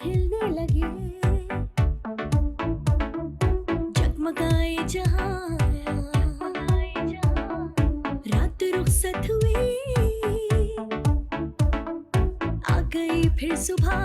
हिलने लगे, जगमगाए जहां, रात रुखसत हुई, आ गई फिर सुबह।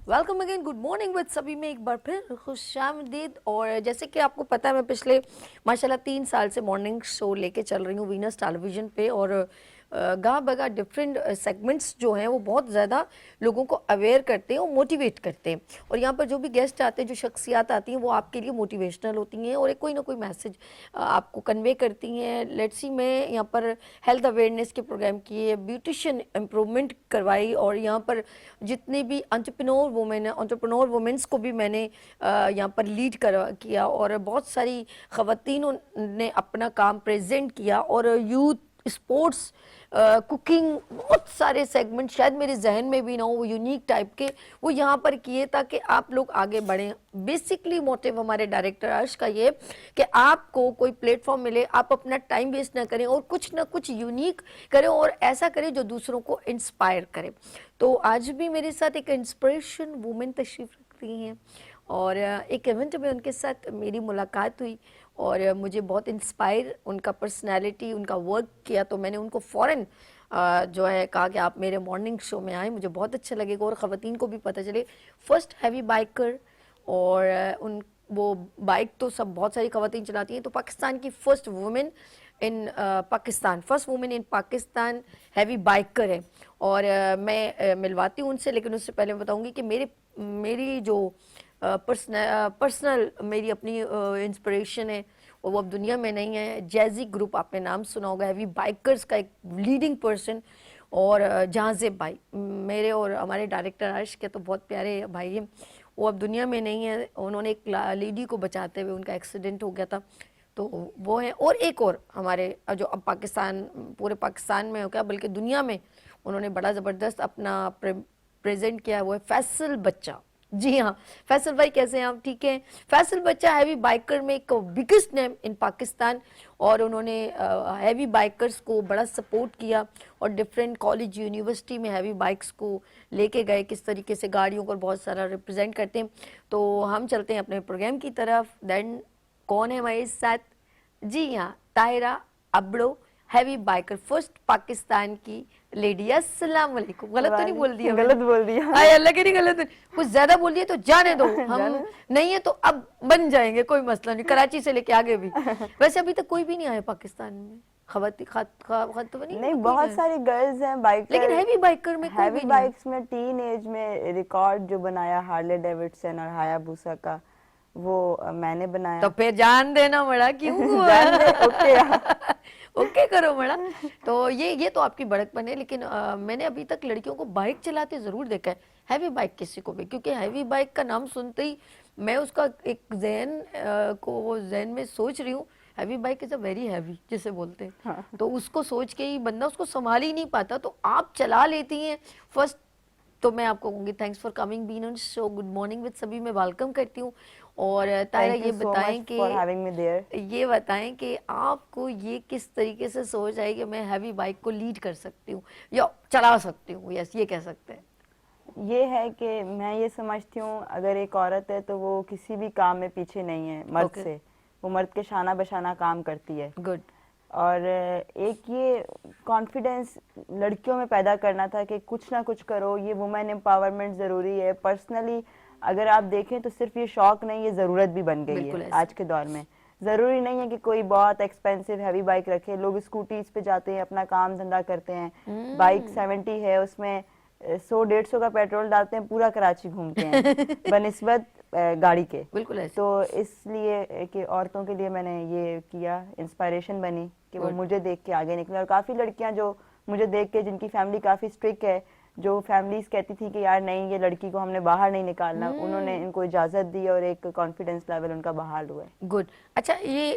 Welcome again, good morning with सभी में एक बार फिर खुशामदीद। और जैसे कि आपको पता है, मैं पिछले माशाल्लाह 3 साल से मॉर्निंग शो लेके चल रही हूँ वीनस टेलीविज़न पे। और गाह बगा डिफरेंट सेगमेंट्स जो हैं वो बहुत ज़्यादा लोगों को अवेयर करते हैं और मोटिवेट करते हैं। और यहाँ पर जो भी गेस्ट आते हैं, जो शख्सियात आती हैं, वो आपके लिए मोटिवेशनल होती हैं और एक कोई ना कोई मैसेज आपको कन्वे करती हैं। लेट्स सी, मैं यहाँ पर हेल्थ अवेयरनेस के प्रोग्राम किए, ब्यूटिशियन इम्प्रूवमेंट करवाई, और यहाँ पर जितने भी एंटरप्रेन्योर वुमेन है, एंटरप्रेन्योर वुमेन्स को भी मैंने यहाँ पर लीड किया, और बहुत सारी ख़वातीनों ने अपना काम प्रेजेंट किया। और यूथ, स्पोर्ट्स, कुकिंग, बहुत सारे सेगमेंट शायद मेरे जहन में भी ना हो, वो यूनिक टाइप के वो यहाँ पर किए ताकि आप लोग आगे बढ़ें। बेसिकली मोटिव हमारे डायरेक्टर अर्श का ये कि आपको कोई प्लेटफॉर्म मिले, आप अपना टाइम वेस्ट ना करें और कुछ ना कुछ यूनिक करें और ऐसा करें जो दूसरों को इंस्पायर करे। तो आज भी मेरे साथ एक इंस्पिरेशन वुमेन तशरीफ़ रख रही हैं, और एक इवेंट में उनके साथ मेरी मुलाकात हुई और मुझे बहुत इंस्पायर उनका पर्सनालिटी, उनका वर्क किया। तो मैंने उनको फ़ौरन जो है कहा कि आप मेरे मॉर्निंग शो में आएँ, मुझे बहुत अच्छा लगेगा और ख़वातीन को भी पता चले। फर्स्ट हैवी बाइकर, और उन वो बाइक तो सब बहुत सारी ख़वातीन चलाती हैं, तो पाकिस्तान की first women in Pakistan, first women in Pakistan heavy biker है। और मैं मिलवाती हूँ उनसे, लेकिन उससे पहले मैं बताऊँगी कि मेरी जो पर्सनल मेरी अपनी इंस्पिरेशन है, और वो अब दुनिया में नहीं है। जैजी ग्रुप, आपने नाम सुना होगा, हैवी बाइकर्स का एक लीडिंग पर्सन। और जहाज़ेब भाई, मेरे और हमारे डायरेक्टर अर्श के तो बहुत प्यारे भाई हैं, वो अब दुनिया में नहीं है। उन्होंने एक लेडी को बचाते हुए, उनका एक्सीडेंट हो गया था, तो वो है। और एक और हमारे जो अब पाकिस्तान, पूरे पाकिस्तान में हो गया बल्कि दुनिया में, उन्होंने बड़ा ज़बरदस्त अपना प्रेजेंट किया, वो है फैसल बच्चा। जी हाँ, फैसल भाई कैसे हैं आप? ठीक हैं। फैसल बच्चा हैवी बाइकर में एक बिगेस्ट नेम इन पाकिस्तान, और उन्होंने हैवी बाइकर्स को बड़ा सपोर्ट किया और डिफरेंट कॉलेज, यूनिवर्सिटी में हैवी बाइक्स को लेके गए, किस तरीके से गाड़ियों को बहुत सारा रिप्रेजेंट करते हैं। तो हम चलते हैं अपने प्रोग्राम की तरफ। देन कौन है हमारे साथ? जी हाँ, Tahira Abro, heavy biker, first Pakistan की लेडी। अस्सलाम वालेकुम। गलत तो नहीं बोल दिया? गलत बोल दिया। आय अल्लाह के, नहीं गलत, कुछ ज्यादा बोल दिए तो जाने दो, हम नहीं है तो अब बन जाएंगे, कोई मसला नहीं, कराची से लेके आगे भी। वैसे अभी तक कोई भी नहीं आया पाकिस्तान में नहीं, बहुत सारी गर्ल्स हैं बाइकर, लेकिन हैवी बाइकर में कोई हैवी भी नहीं। बाइक्स में टीन एज में रिकॉर्ड जो बनाया हार्ले डेविडसन और हायाबुसा का, वो मैंने बनाया। तो फिर जान देना मड़ा, क्यों हुआ? जान दे, ओके ओके करो मड़ा। तो ये तो आपकी बड़कपन है, लेकिन मैंने अभी तक लड़कियों को बाइक चलाते जरूर देखा है, हैवी बाइक किसी को भी, क्योंकि हैवी बाइक का नाम सुनते ही मैं उसका एक जहन में सोच रही हूँ, heavy bike is a very heavy जिसे बोलते हैं। हाँ। तो उसको सोच के ही बंदा उसको संभाल ही नहीं पाता, तो आप चला लेती हैं फर्स्ट। तो मैं आपको कहूँगी thanks for coming been on show, good morning with सभी में वेलकम करती हूँ। और तायरा, ये बताएं कि आपको ये किस तरीके से सोच आई कि मैं हैवी बाइक को लीड कर सकती हूँ या चला सकती हूँ? यस, ये कह सकते हैं। ये है कि मैं ये समझती हूँ, अगर एक औरत है तो वो किसी भी काम में पीछे नहीं है मर्द Okay. से, वो मर्द के शाना बशाना काम करती है। गुड। और एक ये कॉन्फिडेंस लड़कियों में पैदा करना था कि कुछ ना कुछ करो, ये वुमेन एम्पावरमेंट ज़रूरी है। पर्सनली अगर आप देखें तो सिर्फ ये शौक नहीं, ये ज़रूरत भी बन गई है आज के दौर में। ज़रूरी नहीं है कि कोई बहुत एक्सपेंसिव हैवी बाइक रखे, लोग स्कूटीज पे जाते हैं, अपना काम धंधा करते हैं। बाइक 70 है, उसमें 100-150 का पेट्रोल डालते हैं, पूरा कराची घूमते हैं बनिस्बत गाड़ी के। बिल्कुल ऐसे। तो इसलिए कि औरतों के लिए मैंने ये किया, इंस्पायरेशन बनी कि वो मुझे देख के आगे निकले। और काफ़ी लड़कियां जो मुझे देख के, जिनकी फैमिली काफ़ी स्ट्रिक्ट है, जो फैमिलीज कहती थी कि यार नहीं, ये लड़की को हमने बाहर नहीं निकालना, उन्होंने इनको इजाज़त दी और एक कॉन्फिडेंस लेवल उनका बहाल हुआ है। गुड। अच्छा, ये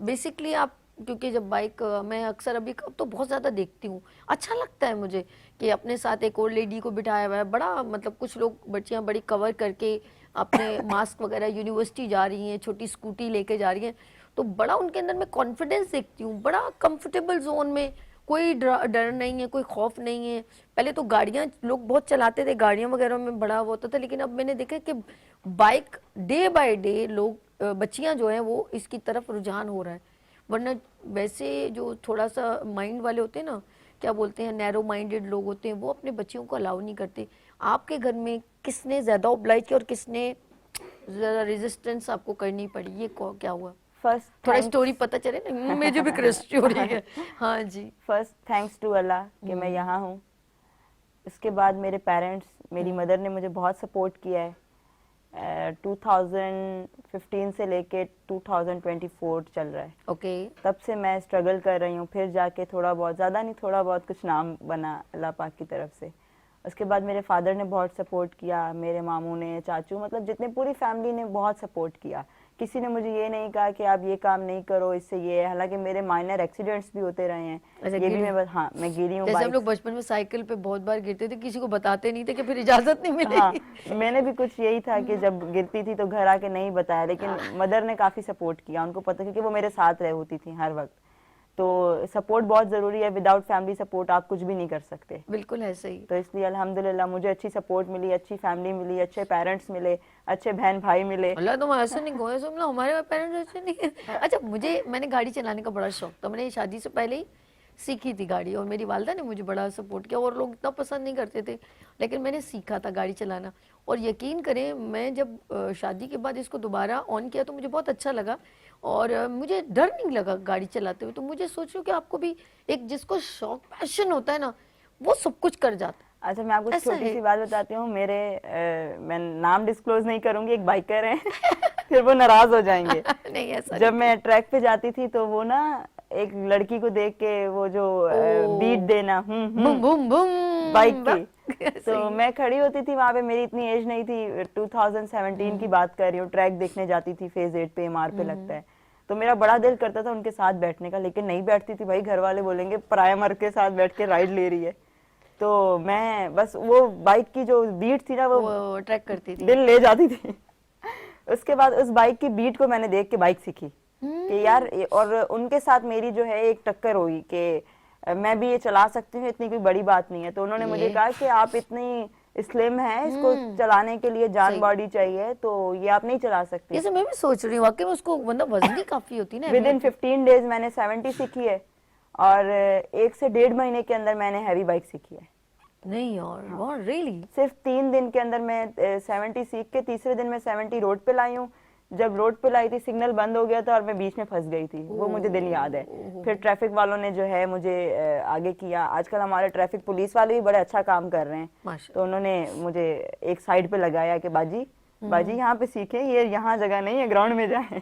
बेसिकली आप, क्योंकि जब बाइक मैं अक्सर अभी तो बहुत ज़्यादा देखती हूँ, अच्छा लगता है मुझे कि अपने साथ एक और लेडी को बिठाया हुआ है। बड़ा मतलब कुछ लोग, बच्चियाँ बड़ी कवर करके अपने मास्क वगैरह यूनिवर्सिटी जा रही हैं, छोटी स्कूटी लेके जा रही हैं, तो बड़ा उनके अंदर मैं कॉन्फिडेंस देखती हूँ, बड़ा कंफर्टेबल जोन में कोई डर नहीं है, कोई खौफ नहीं है। पहले तो गाड़ियां लोग बहुत चलाते थे, गाड़ियां वगैरह में बड़ा वो होता था, लेकिन अब मैंने देखा कि बाइक डे बाय डे लोग बच्चियां जो हैं वो इसकी तरफ रुझान हो रहा है। वरना वैसे जो थोड़ा सा माइंड वाले होते हैं ना, क्या बोलते हैं, नैरो माइंडेड लोग होते हैं, वो अपने बच्चियों को अलाउ नहीं करते। आपके घर में किसने ज़्यादा ओब्लाइज किया और किसने ज़्यादा रेजिस्टेंस आपको करनी पड़ी, ये क्या हुआ? फर्स्ट थोड़ा स्टोरी पता चले ना, मुझे भी क्रिस्ट हो रही है। हाँ जी। फर्स्ट थैंक्स टू अल्लाह कि मैं यहाँ हूँ। इसके बाद मेरे पेरेंट्स, मेरी मदर ने मुझे बहुत सपोर्ट किया है। 2015 से लेके 2024 चल रहा है। ओके। तब से मैं स्ट्रगल कर रही हूँ, फिर जाके थोड़ा बहुत, ज़्यादा नहीं थोड़ा बहुत कुछ नाम बना अल्लाह पाक की तरफ से। उसके बाद मेरे फादर ने बहुत सपोर्ट किया, मेरे मामू ने, चाचू, मतलब जितने पूरी फैमिली ने बहुत सपोर्ट किया। किसी ने मुझे ये नहीं कहा कि आप ये काम नहीं करो, इससे ये है। हालांकि मेरे माइनर एक्सीडेंट्स भी होते रहे हैं। अच्छा, ये भी मैं हाँ मैं गिरी हूँ। जैसे हम लोग बचपन में साइकिल पे बहुत बार गिरते थे, किसी को बताते नहीं थे कि फिर इजाजत नहीं मिलेगी। हाँ, मैंने भी कुछ यही था कि जब गिरती थी तो घर आके नहीं बताया, लेकिन मदर ने काफी सपोर्ट किया। उनको पता, क्योंकि वो मेरे साथ रह होती थी हर वक्त। तो सपोर्ट बहुत जरूरी है। विदाउट फैमिली सपोर्ट आप कुछ भी नहीं कर सकते। बिल्कुल है, सही। तो इसलिए अल्हम्दुलिल्लाह मुझे अच्छी सपोर्ट मिली, अच्छी फैमिली मिली, अच्छे पेरेंट्स मिले, अच्छे बहन भाई मिले। अल्लाह, तुम ऐसे नहीं कहो, ऐसे मतलब हमारे पेरेंट्स ऐसे नहीं है। अच्छा, मैंने गाड़ी चलाने का बड़ा शौक था। मैंने शादी से पहले ही सीखी थी गाड़ी, और मेरी वालदा ने मुझे बड़ा सपोर्ट किया, और लोग इतना पसंद नहीं करते थे, लेकिन मैंने सीखा था गाड़ी चलाना। और यकीन करें, मैं जब शादी के बाद इसको दोबारा ऑन किया तो मुझे बहुत अच्छा लगा, और मुझे डर नहीं लगा गाड़ी चलाते हुए। तो मुझे सोचो कि आपको भी एक, जिसको शौक पैशन होता है ना, वो सब कुछ कर जाता है। अच्छा, मैं आपको ऐसा छोटी है। सी बात बताती हूँ। मैं नाम डिस्क्लोज नहीं करूंगी, एक बाइकर हैं फिर वो नाराज हो जाएंगे। नहीं, ऐसा जब मैं ट्रैक पे जाती थी तो वो ना एक लड़की को देख के वो जो बीट देना बूम बूम बूम बाइक की, तो मैं खड़ी होती थी वहां पे। मेरी इतनी एज नहीं थी, 2017 की बात कर रही हूँ। ट्रैक देखने जाती थी, फेज 8 पे एमआर पे लगता है। तो मेरा बड़ा दिल करता था उनके साथ बैठने का, लेकिन नहीं बैठती थी। भाई घर वाले बोलेंगे पराया मर्द के साथ बैठ के राइड ले रही है। तो मैं बस वो बाइक की जो बीट थी ना, वो ट्रैक करती थी, दिल ले जाती थी। उसके बाद उस बाइक की बीट को मैंने देख के बाइक सीखी कि यार और उनके साथ मेरी जो है एक टक्कर हुई कि मैं भी ये चला सकती हूँ, इतनी कोई बड़ी बात नहीं है। तो उन्होंने मुझे कहा कि आप इतनी स्लिम हैं, इसको चलाने के लिए जान बॉडी चाहिए, तो ये आप नहीं चला सकती। जैसे मैं भी सोच रही हूँ, वाकई में उसको मतलब वजन ही काफी होती है ना। विद इन 15 डेज मैंने 70 सीखी है, और 1 से 1.5 महीने के अंदर मैंने हैवी बाइक सीखी है। नहीं यार, हाँ रियली। सिर्फ 3 दिन के अंदर मैं 70 सीख के तीसरे दिन मैं 70 रोड पे लाई हूँ। जब रोड पे लाई थी सिग्नल बंद हो गया था और मैं बीच में फंस गई थी, वो मुझे दिन याद है। फिर ट्रैफिक वालों ने जो है मुझे आगे किया। आजकल हमारे ट्रैफिक पुलिस वाले भी बड़े अच्छा काम कर रहे हैं। तो उन्होंने मुझे एक साइड पे लगाया कि बाजी यहाँ पे सीखे, ये यहाँ जगह नहीं है, ग्राउंड में जाए।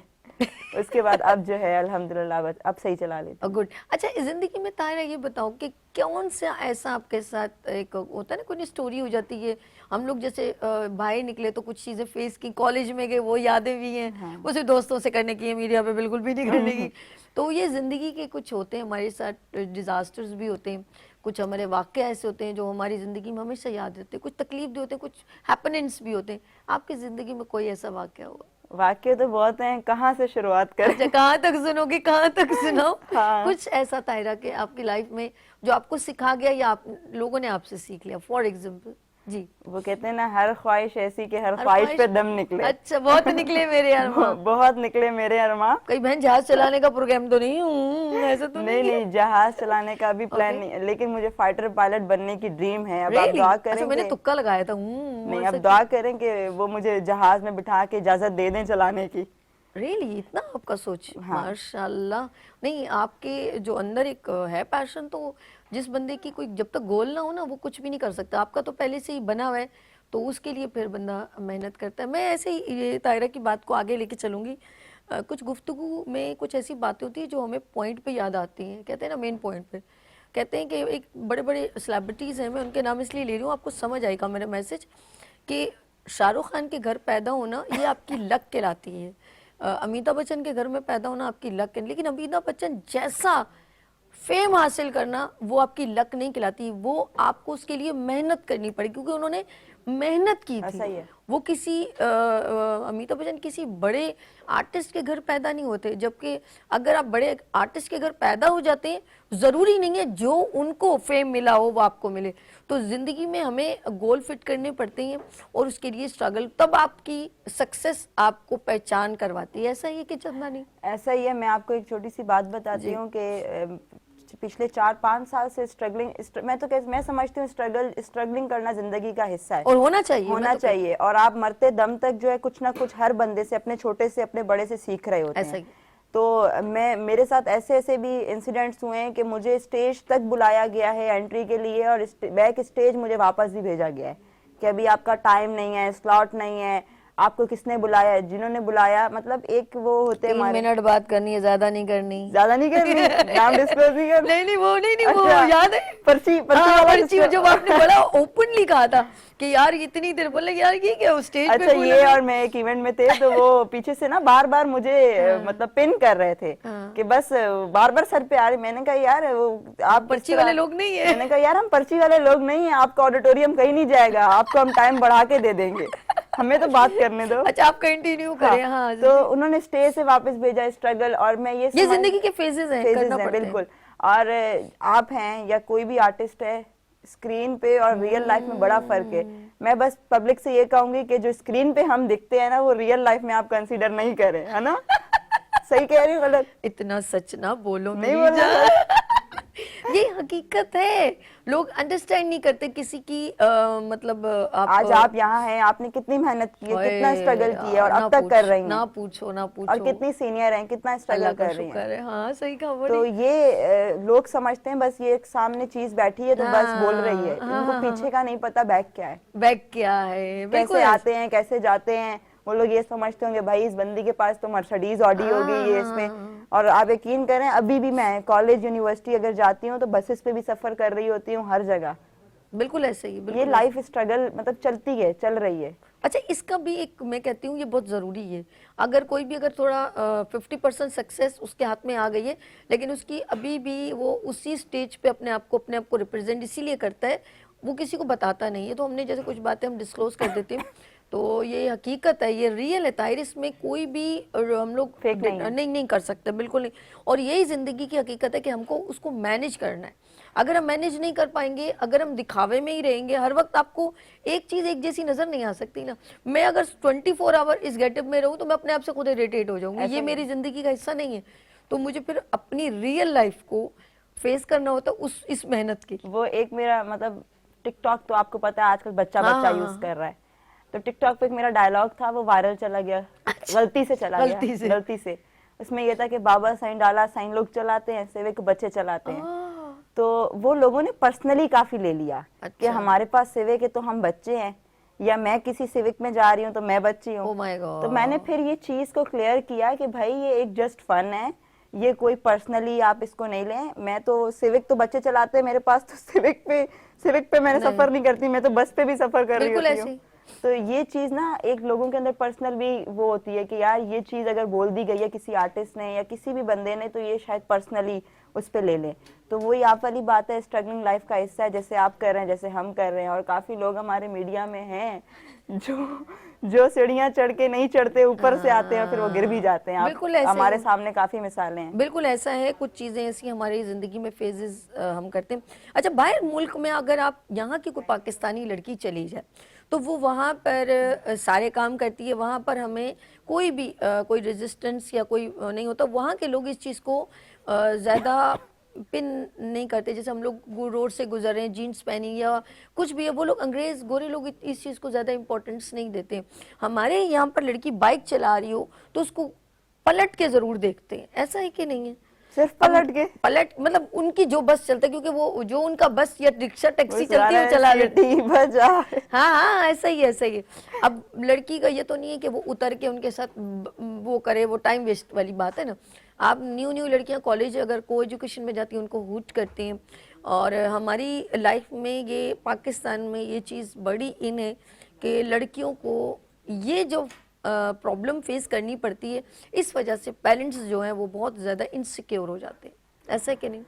उसके बाद अब जो है अल्हम्दुलिल्लाह अब सही चला लेती हूं। गुड। अच्छा, इस जिंदगी में तायरा ये बताओ कि कौन सा ऐसा आपके साथ एक होता है ना, कोई स्टोरी हो जाती है। हम लोग जैसे बाहर निकले तो कुछ चीजें फेस की, कॉलेज में गए वो यादें भी हैं। हाँ। वो सिर्फ दोस्तों से करने की है, मीडिया पे बिल्कुल भी नहीं करने की। तो ये जिंदगी के कुछ होते हैं हमारे साथ, डिजास्टर्स भी होते हैं, कुछ हमारे वाक़े ऐसे होते हैं जो हमारी ज़िंदगी में हमेशा याद रहते हैं, कुछ तकलीफ भी होते हैं, कुछ हैपनिंग्स भी होते हैं। आपकी ज़िंदगी में कोई ऐसा वाक़या हुआ? वाक़े तो बहुत हैं, कहाँ से शुरुआत करें? अच्छा, कहाँ तक सुनोगे, कहाँ तक सुनाओ। हाँ। कुछ ऐसा तायरा के आपकी लाइफ में जो आपको सिखा गया या आप लोगों ने आपसे सीख लिया, फॉर एग्जाम्पल। जी, वो कहते हैं ना, हर ख्वाहिश ऐसी कि हर ख्वाहिश पे दम निकले। अच्छा, बहुत निकले मेरे अरमां। बहुत निकले मेरे अरमां। कई बहन जहाज चलाने का प्रोग्राम तो नहीं हूँ, ऐसा तो नहीं, जहाज चलाने का भी प्लान नहीं, लेकिन मुझे फाइटर पायलट बनने की ड्रीम है। अब आप दुआ करें। अच्छा, मैंने तुक्का लगाया था। नहीं, अब दुआ करें कि वो मुझे जहाज में बिठा के इजाजत दे दें चलाने की। रियली इतना आपका सोच? हाँ। माशाल्लाह। नहीं, आपके जो अंदर एक है पैशन, तो जिस बंदे की कोई जब तक गोल ना हो ना, वो कुछ भी नहीं कर सकता। आपका तो पहले से ही बना हुआ है, तो उसके लिए फिर बंदा मेहनत करता है। मैं ऐसे ही ये तायरा की बात को आगे लेके चलूँगी। कुछ गुफ्तगू में कुछ ऐसी बातें होती है जो हमें पॉइंट पे याद आती हैं, कहते हैं ना मेन पॉइंट पे। कहते हैं कि एक बड़े बड़े सेलिब्रिटीज़ हैं, मैं उनके नाम इसलिए ले रही हूँ, आपको समझ आएगा मेरा मैसेज, कि शाहरुख खान के घर पैदा होना ये आपकी लक कहलाती है। अमिताभ बच्चन के घर में पैदा होना आपकी लक है। लेकिन अमिताभ बच्चन जैसा फेम हासिल करना वो आपकी लक नहीं खिलाती, वो आपको उसके लिए मेहनत करनी पड़ेगी, क्योंकि उन्होंने मेहनत की ऐसा ही थी। है। वो किसी अमिताभ बच्चन किसी बड़े आर्टिस्ट के घर पैदा नहीं होते, जबकि अगर आप बड़े आर्टिस्ट के घर पैदा हो जाते हैं, जरूरी नहीं है जो उनको फेम मिला हो वो आपको मिले। तो जिंदगी में हमें गोल फिट करने पड़ते हैं और उसके लिए स्ट्रगल, तब आपकी सक्सेस आपको पहचान करवाती है। ऐसा ही है कि चंदनी? ऐसा ही है। मैं आपको एक छोटी सी बात बताती हूँ कि पिछले 4-5 साल से मैं समझती हूँ स्ट्रगलिंग करना जिंदगी का हिस्सा है और होना चाहिए, होना चाहिए। और आप मरते दम तक जो है कुछ ना कुछ हर बंदे से, अपने छोटे से अपने बड़े से सीख रहे होते ऐसा हैं। ही। तो मेरे साथ ऐसे भी इंसिडेंट्स हुए हैं कि मुझे स्टेज तक बुलाया गया है एंट्री के लिए, और बैक स्टेज मुझे वापस भी भेजा गया है कि अभी आपका टाइम नहीं है, स्लॉट नहीं है, आपको किसने बुलाया है, जिन्होंने बुलाया, मतलब एक वो होते हैं 3 मिनट बात करनी है, ज्यादा नहीं करनी। ज्यादा नहीं करनी, नाम डिस्क्लोज नहीं करना। नहीं वो नहीं वो अच्छा, याद है पर्ची हाँ, वाला पर्ची system। जब आपने बड़ा ओपनली कहा था कि यार इतनी देर, बोले यार ये क्या वो स्टेज पे अच्छा, बोला ये था। और मैं एक इवेंट में थे तो वो पीछे से ना बार बार मुझे मतलब पिन कर रहे थे कि बस बार बार सर पे आ रही। मैंने कहा यार वो आप पर्ची वाले लोग नहीं है। मैंने कहा यार हम पर्ची वाले लोग नहीं है, आपका ऑडिटोरियम कहीं नहीं जाएगा, आपको हम टाइम बढ़ा के दे देंगे, हमें तो बात करने दो। अच्छा, आप कंटिन्यू करें। हाँ, तो उन्होंने स्टेज से वापस भेजा, स्ट्रगल। और मैं ये जिंदगी के फेजेस हैं, करना हैं, पड़ता है। बिल्कुल। और आप हैं या कोई भी आर्टिस्ट है, स्क्रीन पे और रियल लाइफ में बड़ा फर्क है। मैं बस पब्लिक से ये कहूंगी कि जो स्क्रीन पे हम दिखते हैं ना, वो रियल लाइफ में आप कंसीडर नहीं करें, है ना? सही कह रही हूँ गलत? इतना सच ना बोलो नहीं मेरी बोलना जान। ये हकीकत है, लोग अंडरस्टैंड नहीं करते किसी की मतलब आज आप यहाँ हैं, आपने कितनी मेहनत की है, कितना स्ट्रगल की है और अब तक कर रही हैं। ना पूछो ना पूछो। और कितनी सीनियर हैं, कितना स्ट्रगल अल्लाह का कर रही हैं। शुक्र है। हाँ सही कहा वो। तो ये लोग समझते हैं बस ये एक सामने चीज बैठी है तो बस बोल रही है, इनको पीछे का नहीं पता बैक क्या है, बैक क्या है, कैसे आते हैं, कैसे जाते हैं। वो लोग ये समझते होंगे भाई इस बंदी के पास तो मर्सिडीज ऑडी होगी, ये इसमें। और आप यकीन करें, अभी भी मैं कॉलेज यूनिवर्सिटी अगर जाती हूँ तो बसेस पे भी सफर कर रही होती हूँ, हर जगह। बिल्कुल ऐसे ही, ये लाइफ स्ट्रगल मतलब चलती है, चल रही है। अच्छा, इसका भी एक मैं कहती हूँ ये बहुत ज़रूरी है। अगर कोई भी अगर थोड़ा 50% सक्सेस उसके हाथ में आ गई है, लेकिन उसकी अभी भी वो उसी स्टेज पे अपने आप को रिप्रेजेंट इसीलिए करता है, वो किसी को बताता नहीं है। तो हमने जैसे कुछ बातें हम डिस्क्लोज कर देते हैं, तो ये हकीकत है, ये रियल है ताहिर, इसमें कोई भी हम लोग फेक नहीं कर सकते, बिल्कुल नहीं। और यही ज़िंदगी की हकीकत है कि हमको उसको मैनेज करना है। अगर हम मैनेज नहीं कर पाएंगे, अगर हम दिखावे में ही रहेंगे, हर वक्त आपको एक चीज़ एक जैसी नज़र नहीं आ सकती ना। मैं अगर 24 आवर इस गेटअप में रहूँ तो मैं अपने आप से खुद इरिटेट हो जाऊंगी, ये मेरी ज़िंदगी का हिस्सा नहीं है। तो मुझे फिर अपनी रियल लाइफ को फेस करना होता इस मेहनत की। वो एक मेरा मतलब टिकटॉक तो आपको पता है आजकल बच्चा यूज कर रहा है, तो टिकटॉक पे एक मेरा डायलॉग था, वो वायरल चला गया। गलती से चला गया, गलती से। उसमें ये था कि बाबा साइन डाला, साइन लोग चलाते हैं, सिविक बच्चे चलाते हैं। तो वो लोगों ने पर्सनली काफी ले लिया कि हमारे पास सिविक है तो हम बच्चे हैं, या मैं किसी सिविक में जा रही हूँ तो मैं बच्ची हूँ। Oh my God. तो मैंने फिर ये चीज को क्लियर किया कि भाई ये एक जस्ट फन है, ये कोई पर्सनली आप इसको नहीं लें। मैं तो सिविक तो बच्चे चलाते हैं मेरे पास, तो सिविक पे मैंने सफर नहीं करती, मैं तो बस पे भी सफर कर रही होती हूँ। तो ये चीज ना एक लोगों के अंदर पर्सनल भी वो होती है कि यार ये चीज अगर बोल दी गई है किसी आर्टिस्ट ने या किसी भी बंदे ने, तो ये शायद पर्सनली उस पे ले लें। तो वही आप वाली बात है, स्ट्रगलिंग लाइफ का हिस्सा है, जैसे आप कर रहे हैं, जैसे हम कर रहे हैं। और काफी लोग हमारे मीडिया में हैं जो सीढ़ियां चढ़ के नहीं चढ़ते, ऊपर से आते हैं और फिर वो गिर भी जाते हैं। बिल्कुल ऐसे हमारे सामने काफी मिसालें हैं। बिल्कुल ऐसा है, कुछ चीजें ऐसी हमारी जिंदगी में फेजेस हम करते हैं। अच्छा, बाहर मुल्क में अगर आप यहाँ की कोई पाकिस्तानी लड़की चली जाए तो वो वहाँ पर सारे काम करती है, वहाँ पर हमें कोई भी कोई रेजिस्टेंस या कोई नहीं होता। वहाँ के लोग इस चीज़ को ज़्यादा पिन नहीं करते। जैसे हम लोग रोड से गुजर रहे हैं, जीन्स पहनी या कुछ भी है, वो लोग अंग्रेज़ गोरे लोग इस चीज़ को ज़्यादा इंपॉर्टेंस नहीं देते। हमारे यहाँ पर लड़की बाइक चला रही हो तो उसको पलट के ज़रूर देखते हैं, ऐसा है कि नहीं है? सिर्फ पलट मतलब उनकी जो बस चलता है, क्योंकि वो जो उनका बस या रिक्शा टैक्सी चलती है वो चला लेती है। हाँ ऐसा ही है। अब लड़की का ये तो नहीं है कि वो उतर के उनके साथ वो करे, वो टाइम वेस्ट वाली बात है ना। आप न्यू लड़कियां कॉलेज अगर को एजुकेशन में जाती हैं उनको हूट करते हैं। और हमारी लाइफ में ये पाकिस्तान में ये चीज़ बड़ी इन है कि लड़कियों को ये जो प्रॉब्लम फेस करनी पड़ती है, इस वजह से पेरेंट्स जो हैं वो बहुत ज़्यादा इनसिक्योर हो जाते हैं, ऐसा है कि नहीं?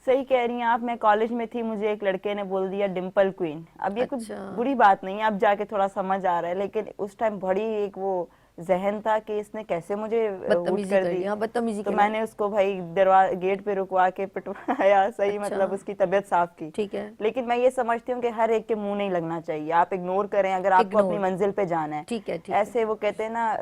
सही कह रही हैं आप। मैं कॉलेज में थी, मुझे एक लड़के ने बोल दिया डिम्पल क्वीन। अब ये कुछ अच्छा। बुरी बात नहीं है, अब जाके थोड़ा समझ आ रहा है, लेकिन उस टाइम बड़ी एक वो जहन था कि इसने कैसे मुझे वोट बदतमीजी कर कर दी। दी, हाँ बदतमीजी तो के मैंने उसको भाई दरवाजे गेट पे रुकवा के पिटवाया, सही अच्छा। मतलब उसकी तबीयत साफ की। ठीक है। लेकिन मैं ये समझती हूँ कि हर एक के मुंह नहीं लगना चाहिए, आप इग्नोर करें अगर आपको अपनी इग्नोर, मंजिल पे जाना है। ठीक है ठीक है। ऐसे वो कहते हैं ना,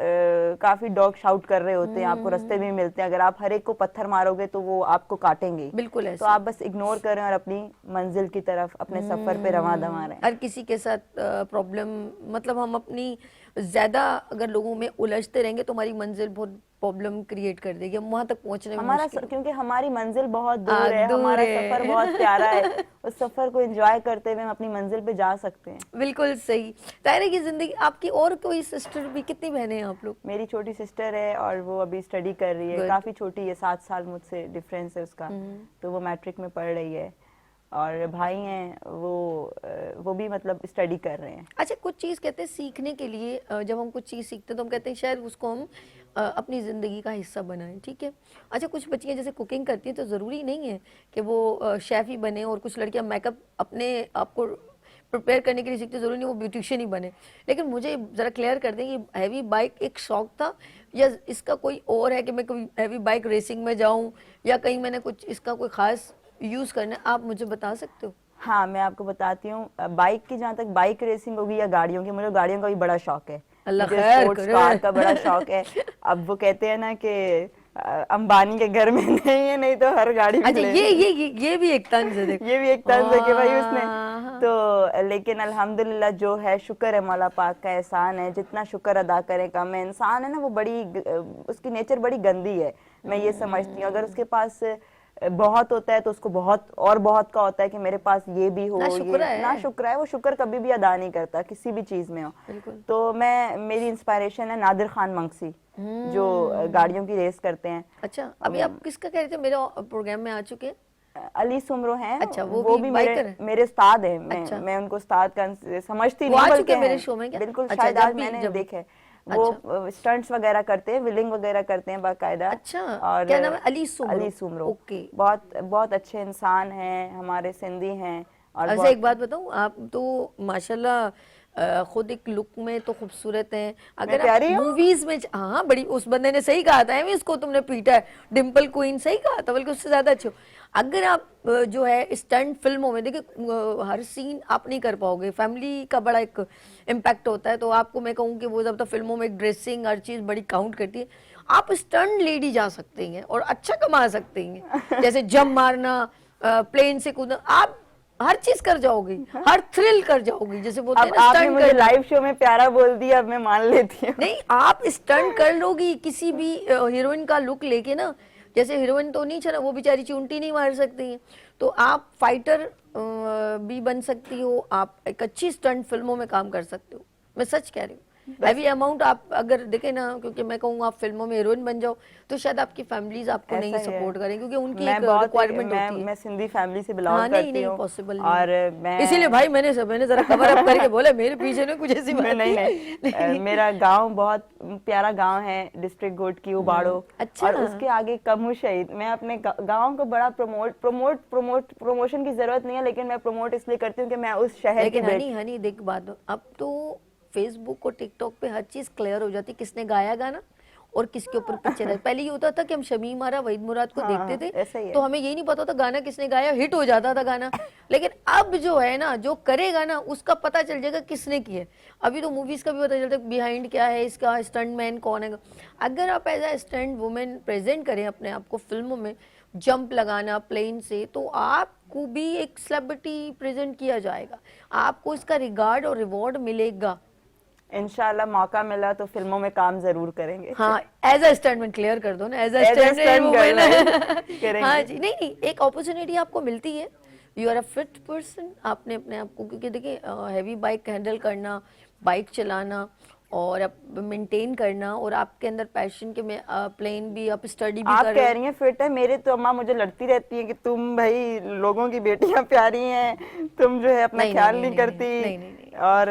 काफी डॉग शाउट कर रहे होते हैं, आपको रास्ते में मिलते हैं, अगर आप हर एक को पत्थर मारोगे तो वो आपको काटेंगे ही। बिल्कुल तो ऐसे। आप बस इग्नोर करें और अपनी मंजिल की तरफ अपने सफर पे रवां दवा रहें। हर किसी के साथ प्रॉब्लम, मतलब हम अपनी ज्यादा अगर लोगों में उलझते रहेंगे तो हमारी मंजिल बहुत प्रॉब्लम क्रिएट कर देगी, हम वहां तक पहुंचने में हमारा मुश्किल क्योंकि हमारी मंजिल बहुत दूर है, दूर हमारा है। सफर बहुत प्यारा है, उस सफर को एंजॉय करते हुए हम अपनी मंजिल पे जा सकते हैं। बिल्कुल सही। तायरा की जिंदगी, आपकी और कोई सिस्टर भी, कितनी बहनें हैं आप लोग? मेरी छोटी सिस्टर है और वो अभी स्टडी कर रही है, Good. काफी छोटी है, 7 साल मुझसे डिफरेंस है उसका। तो वो मैट्रिक में पढ़ रही है, और भाई हैं वो भी मतलब स्टडी कर रहे हैं। अच्छा, कुछ चीज़ कहते हैं सीखने के लिए, जब हम कुछ चीज़ सीखते हैं तो हम कहते हैं शायद उसको हम अपनी ज़िंदगी का हिस्सा बनाएं, ठीक है। अच्छा, कुछ बच्चियां जैसे कुकिंग करती हैं तो ज़रूरी नहीं है कि वो शेफ़ ही बने, और कुछ लड़कियां मेकअप अपने आप को प्रिपेयर करने के लिए सीखते, ज़रूरी नहीं वो ब्यूटिशियन ही बने। लेकिन मुझे ज़रा क्लियर कर दें कि हैवी बाइक एक शौक था या इसका कोई और है कि मैं कभी हैवी बाइक रेसिंग में जाऊँ, या कहीं मैंने कुछ इसका कोई ख़ास यूज़ करना है, आप मुझे बता सकते हो? हाँ, मैं आपको बताती हूँ। बाइक की, जहाँ तक बाइक रेसिंग होगी या गाड़ियों की, मुझे गाड़ियों का भी बड़ा शौक है, अल्लाह मुझे खैर स्पोर्ट्स करे। कार का बड़ा शौक है। अब वो कहते हैं ना कि अंबानी के घर में नहीं है, नहीं तो हर गाड़ी अच्छा, मिले। ये भी एक तंज है, देखो। ये भी एक तंज है कि भाई उसने हाँ। तो, लेकिन अल्हम्दुलिल्लाह जो है, शुक्र है, मौला पाक का एहसान है, जितना शुक्र अदा करें कम है। इंसान है ना, वो बड़ी उसकी नेचर बड़ी गंदी है, मैं ये समझती हूँ। अगर उसके पास बहुत होता है तो उसको बहुत और बहुत का होता है कि मेरे पास ये भी हो, ना शुक्र ये है। ना शुक्र है, वो शुक्र कभी भी अदा नहीं करता किसी भी चीज में हो। बिल्कुल। तो मेरी इंस्पायरेशन है नादिर खान मंगसी, जो गाड़ियों की रेस करते हैं। अच्छा, अभी आप किसका कह रहे थे, मेरे प्रोग्राम में आ चुके हैं? अली सुमरो हैं। अच्छा, वो भी मेरे बाइकर हैं? मेरे उस्ताद हैं। अच्छा। मैं उनको उस्ताद का समझती वो नहीं, आ बल्कि चुके हैं मेरे हैं। शो में क्या? बिल्कुल, अच्छा, शायद जब आज भी- मैंने जब- देखे। वो स्टंट्स वगैरह करते हैं, व्हीलिंग वगैरह करते हैं बाकायदा। अच्छा, और क्या नाम है? अली सुमरो। अली सुमरो। ओके। बहुत बहुत अच्छे इंसान हैं, हमारे सिंधी हैं। और अच्छा, एक बात बताऊं, आप तो माशाल्लाह खुद एक लुक में तो खूबसूरत हैं। अगर आप प्यारी हूँ? मूवीज में, हाँ बड़ी, उस बंदे ने सही कहा था, इसको तुमने पीटा है, डिम्पल क्वीन सही कहा था, बल्कि उससे ज्यादा अच्छे हो। अगर आप जो है स्टंट फिल्मों में, देखिए हर सीन आप नहीं कर पाओगे, फैमिली का बड़ा एक इम्पैक्ट होता है, तो आपको मैं कहूँ कि वो जब तक फिल्मों में ड्रेसिंग हर चीज़ बड़ी काउंट करती है, आप स्टंट लेडी जा सकते हैं और अच्छा कमा सकते हैं, जैसे जंप मारना, प्लेन से कूदना, आप हर चीज कर जाओगी, हर थ्रिल कर जाओगी, जैसे बोलते हैं अब ना आपने स्टंट मुझे करना। लाइव शो में प्यारा बोल दिया, अब मैं मान लेती हूँ। नहीं, आप स्टंट कर लोगी किसी भी हीरोइन का लुक लेके ना, जैसे हीरोइन तो नहीं, चला वो बेचारी चूंटी नहीं मार सकती हैं, तो आप फाइटर भी बन सकती हो, आप एक अच्छी स्टंट फिल्मों में काम कर सकते हो, मैं सच कह रही हूँ। हैवी अमाउंट आप अगर देखें ना, क्योंकि मैं कहूँ आप फिल्मों में हीरोइन बन जाओ तो शायद आपकी फैमिलीज आपको नहीं ऐसा ही है। सपोर्ट करें, क्योंकि उनकी मैं एक बहुत रिक्वायरमेंट होती है। मैं सिंधी फैमिली से हाँ, बिलोंग नहीं करती नहीं हूँ, पॉसिबल और नहीं। मैं इसीलिए भाई मैंने जरा कवर अप करके बोला, मेरे पीछे ना कुछ ऐसी बात नहीं नहीं, मेरा गांव बहुत प्यारा गांव है, डिस्ट्रिक्ट गोट की उबाड़ो। अच्छा। और उसके आगे कमू शहीद। मैं अपने गांव को बड़ा प्रमोशन की जरूरत नहीं है, लेकिन मैं प्रमोट इसलिए करती हूँ कि मैं उस शहर की लेकिन हनी देख बात, अब तो फेसबुक और टिकटॉक पे हर चीज क्लियर हो जाती, किसने गाया गाना और किसके ऊपर पिक्चर है। पहले ये होता था कि हम शमीम आरा, वहीद मुराद को हाँ, देखते ऐसा ही थे है। तो हमें यही नहीं पता था गाना किसने गाया, हिट हो जाता था गाना। लेकिन अब जो है ना, जो करेगा ना उसका पता चल जाएगा किसने किया है। अभी तो मूवीज का भी पता चलता है बिहाइंड क्या है, इसका स्टंट मैन कौन है। अगर आप as a stunt women present करें अपने आप को फिल्मों में, जंप लगाना प्लेन से, तो आपको भी एक सेलिब्रिटी प्रेजेंट किया जाएगा, आपको इसका रिगार्ड और रिवॉर्ड मिलेगा। इंशाल्लाह मौका मिला तो फिल्मों में काम जरूर करेंगे। हाँ, एज अ स्टंटमैन क्लियर कर दो ना, as a As a stunt stunt girl, women. करेंगे। हाँ जी, नहीं नहीं, एक अपॉर्चुनिटी आपको मिलती है, you are a fit person, आपने अपने आप को, क्योंकि देखिए हैवी बाइक हैंडल करना, बाइक चलाना और मेंटेन करना, और आपके अंदर पैशन के में प्लेन भी आप स्टडी भी आप कर कह रहे रही हैं फिट है, मेरे तो अम्मा मुझे लड़ती रहती है कि तुम भाई लोगों की बेटियां प्यारी हैं, तुम जो है अपना नहीं, ख्याल नहीं, नहीं नहीं, करती। नहीं, नहीं, नहीं। और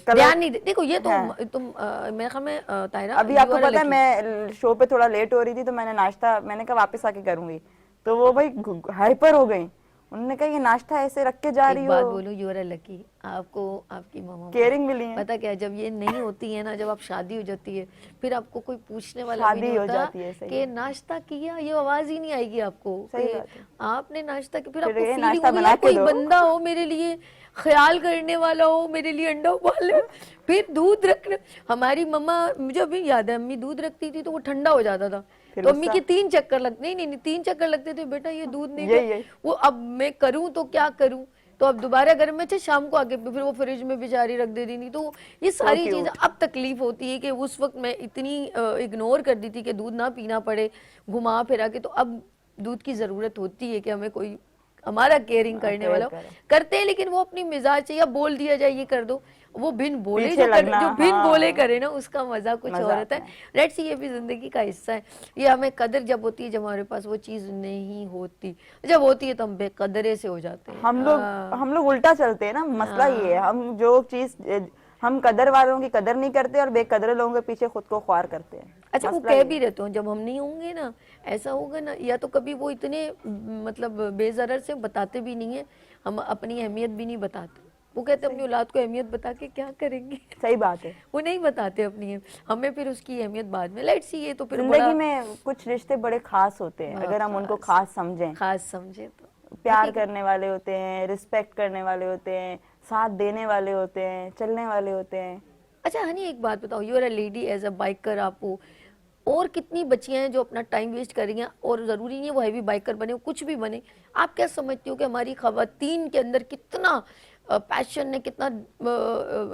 ध्यान नहीं देखो, ये तो हाँ। तुम मेरे ख्याल में ताहिरा, अभी you आपको are a पता है lucky। मैं शो पे थोड़ा लेट हो रही थी, तो मैंने नाश्ता, मैंने कहा वापस आके करूंगी, तो वो भाई हाइपर हो गई। उन्होंने कहा ये नाश्ता ऐसे रख के जा रही एक बात हो। बोलूं, यू आर लकी, आपको आपकी मामा केयरिंग मिली है। पता क्या है, जब ये नहीं होती है ना, जब आप शादी हो जाती है, फिर आपको कोई पूछने वाला भी शादी नहीं हो होता जाती है, सही कि है। नाश्ता किया, ये आवाज ही नहीं आएगी आपको सही कि बात है। आपने नाश्ता किया। फिर फिर आपको ये फीलिंग नाश्ता होगी बना यार के कोई दो। बंदा हो मेरे लिए, ख्याल करने वाला हो, मेरे लिए अंडा उबाले। फिर दूध रखना, हमारी मम्मा, मुझे अभी याद है, अम्मी दूध रखती थी तो वो ठंडा हो जाता था, फिर तो अम्मी उसका के 3 चक्कर लगते, नहीं 3 चक्कर लगते थे, बेटा ये दूध नहीं यही यही वो अब मैं करूं तो क्या करूं, तो अब दोबारा घर में थे शाम को आके फिर वो फ्रिज में बेचारी रख देती थी। तो ये सारी चीजें क्यूट। अब तकलीफ होती है कि उस वक्त मैं इतनी इग्नोर कर दी थी कि दूध ना पीना पड़े घुमा फिरा के। तो अब दूध की जरूरत होती है कि हमें कोई हमारा केयरिंग करने केयर वाला हो। करे। करते हैं, लेकिन वो अपनी मिजाज से या बोल दिया जाए ये कर दो, वो बिन बोले पीछे लगना, जो बिन हाँ। बोले करे ना, उसका मजा कुछ मजा और होता आता है। लेट्स सी, ये भी जिंदगी का हिस्सा है। ये हमें कदर जब होती है, जब हमारे पास वो चीज नहीं होती, जब होती है तो हम बेकदरे से हो जाते हैं। हम लोग उल्टा चलते हैं ना, मसला ये है। हम जो चीज हम कदर वालों की कदर नहीं करते और बेकदर लोगों के पीछे खुद को ख्वार करते हैं। अच्छा, वो मसला कह ये भी रहते हो जब हम नहीं होंगे ना, ऐसा होगा ना, या तो कभी वो इतने मतलब बेजरर से बताते भी नहीं है, हम अपनी अहमियत भी नहीं बताते। वो कहते हैं अपनी औलाद को अहमियत बता के क्या करेंगे। सही बात है। वो नहीं बताते अपनी, हमें फिर उसकी अहमियत बाद में। लेट्स सी, ये तो फिर जिंदगी बड़ा में कुछ रिश्ते बड़े खास होते हैं, बहुत अगर हम उनको खास। खास समझें। खास समझे तो प्यार करने वाले होते हैं, रिस्पेक्ट करने वाले होते हैं, साथ देने वाले होते हैं, चलने वाले होते हैं। अच्छा हनी, एक बात बताओ, you are a lady as a biker, आपको और कितनी बच्चियां हैं जो अपना टाइम वेस्ट कर रही हैं, और ज़रूरी नहीं है वो हैवी बाइकर बने, कुछ भी बने। आप क्या समझती हो कि हमारी ख़वातीन के अंदर कितना पैशन है, कितना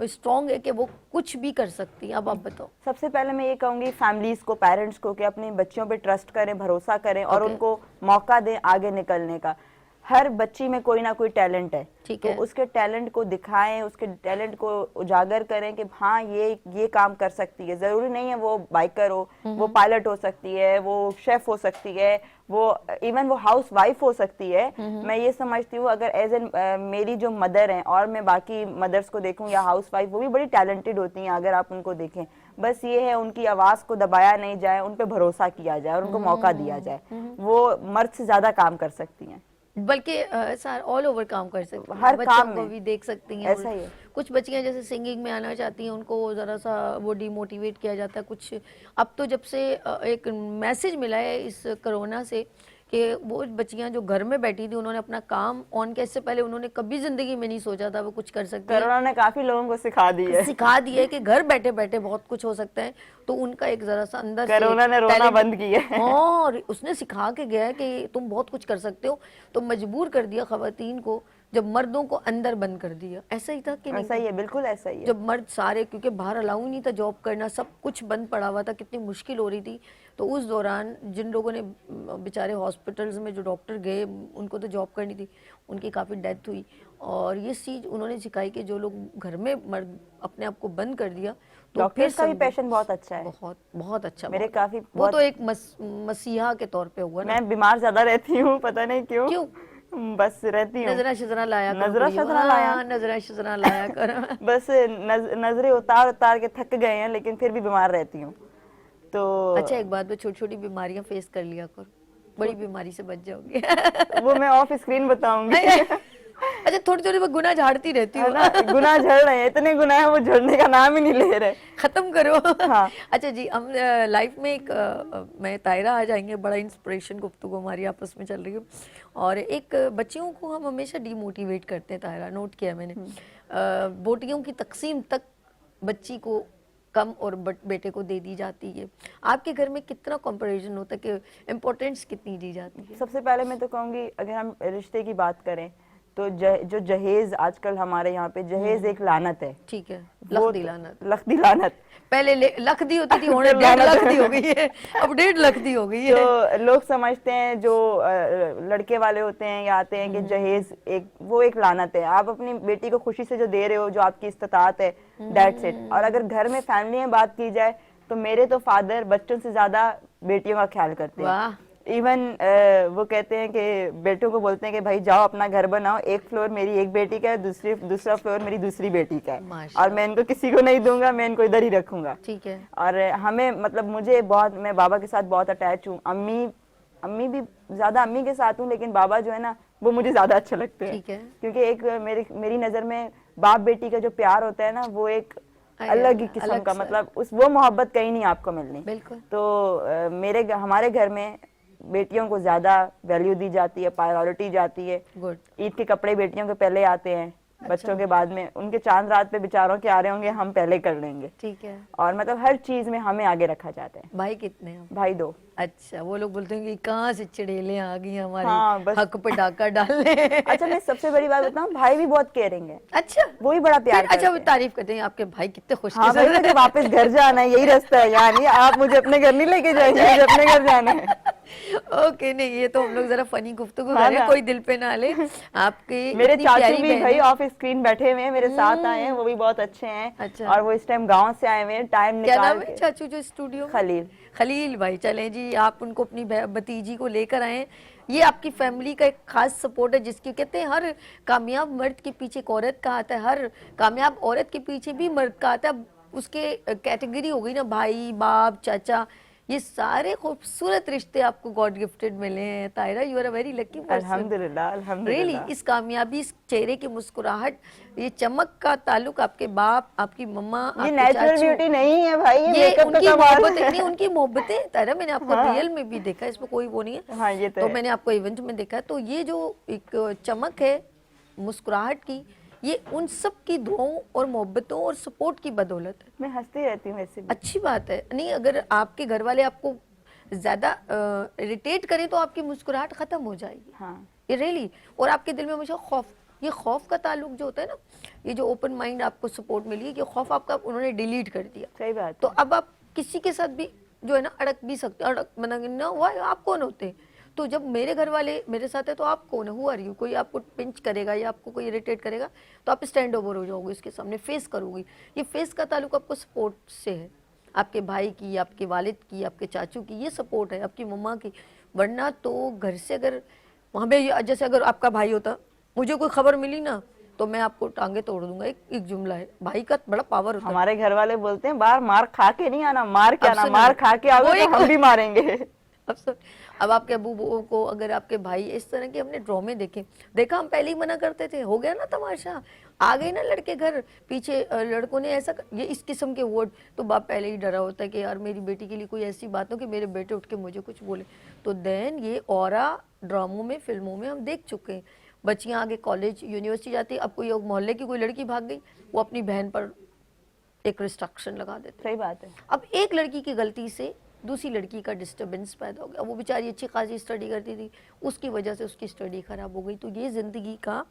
स्ट्रॉन्ग है कि वो कुछ भी कर सकती हैं? अब आप बताओ। सबसे पहले मैं ये कहूंगी फैमिलीज को, पेरेंट्स को, कि अपने बच्चों पे ट्रस्ट करें, भरोसा करें और Okay. उनको मौका दें आगे निकलने का। हर बच्ची में कोई ना कोई टैलेंट है, ठीक तो है। उसके टैलेंट को दिखाएं, उसके टैलेंट को उजागर करें कि हाँ ये काम कर सकती है। जरूरी नहीं है वो बाइकर हो, वो पायलट हो सकती है, वो शेफ हो सकती है, वो इवन वो हाउस वाइफ हो सकती है। मैं ये समझती हूँ अगर एज एन मेरी जो मदर हैं और मैं बाकी मदर्स को देखूं या हाउस वाइफ, वो भी बड़ी टैलेंटेड होती हैं अगर आप उनको देखें। बस ये है उनकी आवाज को दबाया नहीं जाए, उन पे भरोसा किया जाए और उनको मौका दिया जाए। वो मर्द से ज्यादा काम कर सकती हैं, बल्कि सर ऑल ओवर काम कर सकती हैं, हर बच्चों काम को में। भी देख सकती हैं। ऐसा और ही है। कुछ बच्चियां जैसे सिंगिंग में आना चाहती हैं, उनको ज़रा सा वो डिमोटिवेट किया जाता है कुछ। अब तो जब से एक मैसेज मिला है इस कोरोना से कि वो बच्चियां जो घर में बैठी थी, उन्होंने अपना काम ऑन किया, इससे पहले उन्होंने कभी ज़िंदगी में नहीं सोचा था वो कुछ कर सकती हैं। कोरोना ने काफी लोगों को सिखा दी है। सिखा दिया है कि घर बैठे बैठे बहुत कुछ हो सकता है। तो उनका एक जरा सा अंदर से कोरोना ने रोना talent- बंद किया है। हाँ, और उसने सिखा के गया है कि तुम बहुत कुछ कर सकते हो। तो मजबूर कर दिया खवातीन को, जब मर्दों को अंदर बंद कर दिया। ऐसा ही था कि नहीं? ऐसा ही है, बिल्कुल ऐसा ही है। जब मर्द सारे, क्योंकि बाहर अलाउ नहीं था जॉब करना, सब कुछ बंद पड़ा हुआ था, कितनी मुश्किल हो रही थी। तो उस दौरान जिन लोगों ने बेचारे हॉस्पिटल्स में जो डॉक्टर गए, उनको तो जॉब करनी थी, उनकी काफ़ी डेथ हुई। और ये चीज़ उन्होंने सिखाई कि जो लोग घर में मर्द अपने आप को बंद कर दिया, तो डॉक्टर्स का भी समझो, पैशन बहुत अच्छा है। बहुत बहुत अच्छा, मेरे बहुत। काफी वो तो एक मसीहा के तौर पे हुआ ना। मैं बीमार ज्यादा रहती हूँ, पता नहीं क्यों। क्यों? बस रहती हूँ। नजरा शजरा लाया करो नजरा कुड़ियों। शजरा लाया। हाँ, नजरा शजरा लाया करो। बस नजरें उतार उतार के थक गए हैं, लेकिन फिर भी बीमार रहती हूँ। तो अच्छा, एक बात, छोटी छोटी बीमारियां फेस कर लिया करो, बड़ी बीमारी से बच जाओगे। वो मैं ऑफ स्क्रीन बताऊंगी। अच्छा, थोड़ी थोड़ी मैं गुनाह झाड़ती रहती है हूँ। ना, गुनाह झड़ रहे हैं, इतने गुनाह हैं वो झड़ने का नाम ही नहीं ले रहे। खत्म करो। हाँ। अच्छा जी, हम लाइफ में एक मैं तायरा आ जाएंगे, बड़ा इंस्पिरेशन गुफ्तगू हमारी आपस में चल रही है। और एक बच्चियों को हम हमेशा डिमोटिवेट करते हैं तायरा, नोट किया मैंने। बोटियों की तकसीम तक बच्ची को कम और बेटे को दे दी जाती है। आपके घर में कितना कंपैरिजन होता है कि इम्पोर्टेंस कितनी दी जाती है? सबसे पहले मैं तो कहूंगी अगर हम रिश्ते की बात करें तो जो जहेज आजकल हमारे यहाँ पे जहेज एक लानत है। ठीक है, वो लख दी लानत। लख दी लानत। पहले लख दी होती थी, होने 1.5 लाख दी हो गई है, अब 1.5 लाख दी हो गई है। तो लोग समझते हैं जो लड़के वाले होते हैं या आते हैं कि जहेज वो एक लानत है। आप अपनी बेटी को खुशी से जो दे रहे हो, जो आपकी इस्तात है, दैट्स इट। और अगर घर में फैमिली में बात की जाए तो मेरे तो फादर बच्चों से ज्यादा बेटियों का ख्याल करते हैं। वाह। इवन वो कहते हैं कि बेटों को बोलते हैं कि भाई जाओ अपना घर बनाओ, एक फ्लोर मेरी एक बेटी का है, दूसरा फ्लोर मेरी दूसरी बेटी का है, माशाल्लाह। और मैं इनको किसी को नहीं दूंगा, मैं इनको इधर ही रखूंगा। ठीक है। और हमें मतलब मुझे बहुत, मैं बाबा के साथ बहुत अटैच हूँ। अम्मी अम्मी भी ज्यादा अम्मी के साथ हूँ, लेकिन बाबा जो है ना वो मुझे ज्यादा अच्छे लगते हैं। ठीक है। क्योंकि एक मेरी नजर में बाप बेटी का जो प्यार होता है ना वो एक अलग ही किस्म अलग का, सा। मतलब वो मोहब्बत कहीं नहीं आपको मिलनी। बिल्कुल। तो हमारे घर में बेटियों को ज्यादा वैल्यू दी जाती है, प्रायोरिटी जाती है। गुड। ईद के कपड़े बेटियों के पहले आते हैं, बच्चों के बाद में। उनके चांद रात पे बेचारों के आ रहे होंगे, हम पहले कर लेंगे। ठीक है। और मतलब हर चीज में हमें आगे रखा जाता है। भाई कितने हैं? भाई 2। अच्छा, वो लोग बोलते हैं कि कहाँ से चिड़ेलें आ गई हमारे हाँ, बस। हक पे डाका डालने। अच्छा, मैं सबसे बड़ी बात बताऊं, भाई भी बहुत केयरिंग है। अच्छा, वो भी बड़ा प्यार फिर अच्छा करते वो हैं। तारीफ करते हैं आपके भाई कितने हाँ खुशकिस्मत भाई, मुझे वापस घर जाना है, यही रास्ता है। यानी आप मुझे अपने घर नहीं लेके जाएंगे, मुझे अपने घर जाना है। ओके, नहीं ये तो हम लोग जरा फनी गुफ्तगू हाँ कर रहे हैं, ना। कोई दिल पे ना ले। आपकी मेरे इतनी चाचू प्यारी भी बहन भाई है। ऑफ स्क्रीन बैठे हुए हैं, मेरे साथ आए हैं, वो भी बहुत अच्छे हैं। अच्छा। और वो इस टाइम गांव से आए हुए हैं, टाइम क्या निकाल नाम है के। चाचू जो स्टूडियो में? खलील। खलील भाई, चले जी, आप उनको अपनी भतीजी को लेकर आए। ये आपकी फैमिली का एक खास सपोर्ट है, जिसकी कहते हैं हर कामयाब मर्द के पीछे एक औरत का आता है, हर कामयाब औरत के पीछे भी मर्द का आता है। उसके कैटेगरी हो गई ना, भाई, बाप, चाचा, ये सारे खूबसूरत रिश्ते आपको गॉड गिफ्टेड मिले हैं। Taira, you are a very lucky person. अल्हम्दुलिल्लाह, रियली अल्हम्दुलिल्लाह। इस कामयाबी, इस चेहरे की मुस्कुराहट, ये चमक का ताल्लुक आपके बाप, आपकी मम्मा, ये आपके नेचुरल चाचू, ब्यूटी नहीं है भाई, ये ये मेकअप का उनकी कमाल मोहब्बतें है। नहीं, उनकी मोहब्बतें तारा, मैंने आपको हाँ। रियल में भी देखा है, इसमें कोई वो नहीं है। हाँ, ये तो तो है। मैंने आपको इवेंट में देखा है। तो ये जो एक चमक है मुस्कुराहट की, ये उन सब की दुआओं और मोहब्बतों और सपोर्ट की बदौलत है। मैं हंसती रहती हूँ वैसे भी। अच्छी बात है। नहीं, अगर आपके घर वाले आपको ज्यादा इरिटेट करें तो आपकी मुस्कुराहट खत्म हो जाएगी। हाँ। ये रियली। और आपके दिल में हमेशा खौफ, ये खौफ का ताल्लुक जो होता है ना, ये जो ओपन माइंड आपको सपोर्ट मिली है, ये खौफ आपका उन्होंने डिलीट कर दिया। सही बात तो है। अब आप किसी के साथ भी जो है ना अड़क भी सकते, अड़क मना ना हुआ, आप कौन होते? तो जब मेरे घर वाले मेरे साथ है तो आप कौन है? Who are you? कोई आपको पिंच करेगा या आपको कोई इरिटेट करेगा तो आप स्टैंड ओवर हो जाओगे, इसके सामने फेस करोगी। ये फेस का ताल्लुक आपको सपोर्ट से है, आपके भाई की, आपके वालिद की, आपके चाचू की, ये सपोर्ट है, आपकी मम्मा की। वरना तो घर से अगर वहाँ पे, जैसे अगर आपका भाई होता, मुझे कोई खबर मिली ना तो मैं आपको टांगे तोड़ दूंगा। एक जुमला है, भाई का बड़ा पावर होता है। हमारे घर वाले बोलते हैं बाहर मार खा के नहीं आना, मार के अब आना, सुनो, मार खा के आओगे तो हम भी मारेंगे। अब आपके अबू को, अगर आपके भाई इस तरह के, हमने ड्रामे देखे, देखा, हम पहले ही मना करते थे, हो गया ना तमाशा, आ गए ना लड़के घर, पीछे लड़कों ने ऐसा ये इस किस्म के वर्ड, तो बाप पहले ही डरा होता है कि यार मेरी बेटी के लिए कोई ऐसी बात हो कि मेरे बेटे उठ के मुझे कुछ बोले। तो देन ये ऑरा ड्रामों में, फिल्मों में हम देख चुके हैं। बच्चियां आगे कॉलेज यूनिवर्सिटी जाती है, अब कोई मोहल्ले की कोई लड़की भाग गई, वो अपनी बहन पर एक रिस्ट्रिक्शन लगा देते। सही बात है। अब एक लड़की की गलती से दूसरी लड़की का डिस्टरबेंस पैदा हो गया, वो बेचारी अच्छी खासी स्टडी करती थी, उसकी वजह से उसकी स्टडी खराब हो गई। तो ये जिंदगी का,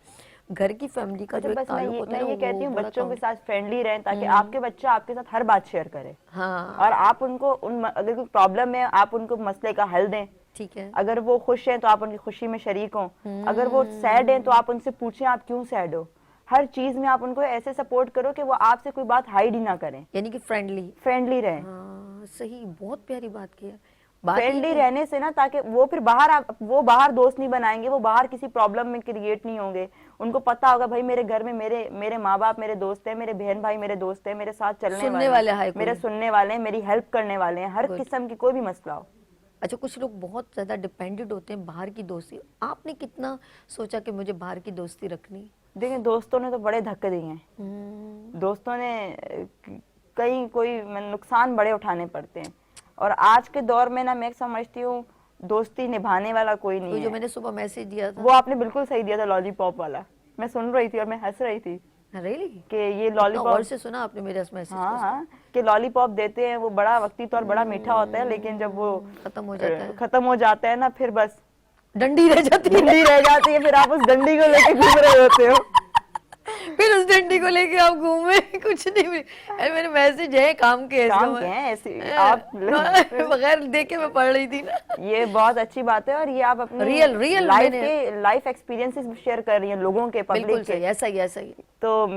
घर की फैमिली का जो एक बस मैं ताल्लुक ये होता मैं है ना, ये कहती वो हूँ बड़ा बच्चों के count- साथ फ्रेंडली रहें, ताकि आपके बच्चा आपके साथ हर बात शेयर करे। हाँ, और आप उनको अगर कोई प्रॉब्लम है आप उनको मसले का हल दें। ठीक है। अगर वो खुश हैं तो आप उनकी खुशी में शरीक हों, अगर वो सैड हैं तो आप उनसे पूछें आप क्यों सैड हो। हर चीज में आप उनको ऐसे सपोर्ट करो कि वो आपसे कोई बात हाइड ही ना करें, यानी कि फ्रेंडली। फ्रेंडली रहें। हाँ सही, बहुत प्यारी बात की है। बात ये फ्रेंडली है- रहने से ना, ताकि वो फिर वो बाहर दोस्त नहीं बनाएंगे, वो बाहर किसी प्रॉब्लम में क्रिएट नहीं होंगे। उनको पता होगा भाई मेरे घर में मेरे माँ बाप मेरे दोस्त हैं, मेरे बहन भाई मेरे दोस्त हैं, मेरे साथ चलने सुनने वाले वाले हैं, हैं कोई। मेरे सुनने वाले हैं, मेरी हेल्प करने वाले हैं, हर Good. किस्म की कोई भी मसला हो। अच्छा, कुछ लोग बहुत ज्यादा डिपेंडेंट होते हैं बाहर की दोस्ती। आपने कितना सोचा कि मुझे बाहर की दोस्ती रखनी? देखिए, दोस्तों ने तो बड़े धक्के दिए हैं। दोस्तों ने कई कोई नुकसान बड़े उठाने पड़ते हैं। और आज के दौर में ना मैं समझती हूँ दोस्ती निभाने वाला कोई नहीं तो जो है। मैंने सुबह मैसेज दिया था, वो आपने बिल्कुल सही दिया था, लॉलीपॉप वाला। मैं सुन रही थी और मैं हंस रही थी रियली कि ये और लॉलीपॉप, से सुना आपने मेरा मैसेज? हाँ, कि लॉलीपॉप देते हैं, वो बड़ा वक्ती तौर बड़ा मीठा होता है, लेकिन जब वो खत्म हो जाता है ना, फिर बस डंडी रह जाती है। डंडी रह जाती है, फिर आप उस डंडी को लेके घूम रहे होते हो। फिर उस डंडी को लेके आप घूमे, कुछ नहीं मिली। अरे मेरे मैसेज है काम के, काम के हैं ऐसे आप बगैर देखे मैं पढ़ रही थी ना। ये बहुत अच्छी बात है। और ये आप अपनी रियल लाइफ एक्सपीरियंसेस शेयर कर रही हैं लोगों के, पब्लिक के। ऐसा ही ऐसा ही। तो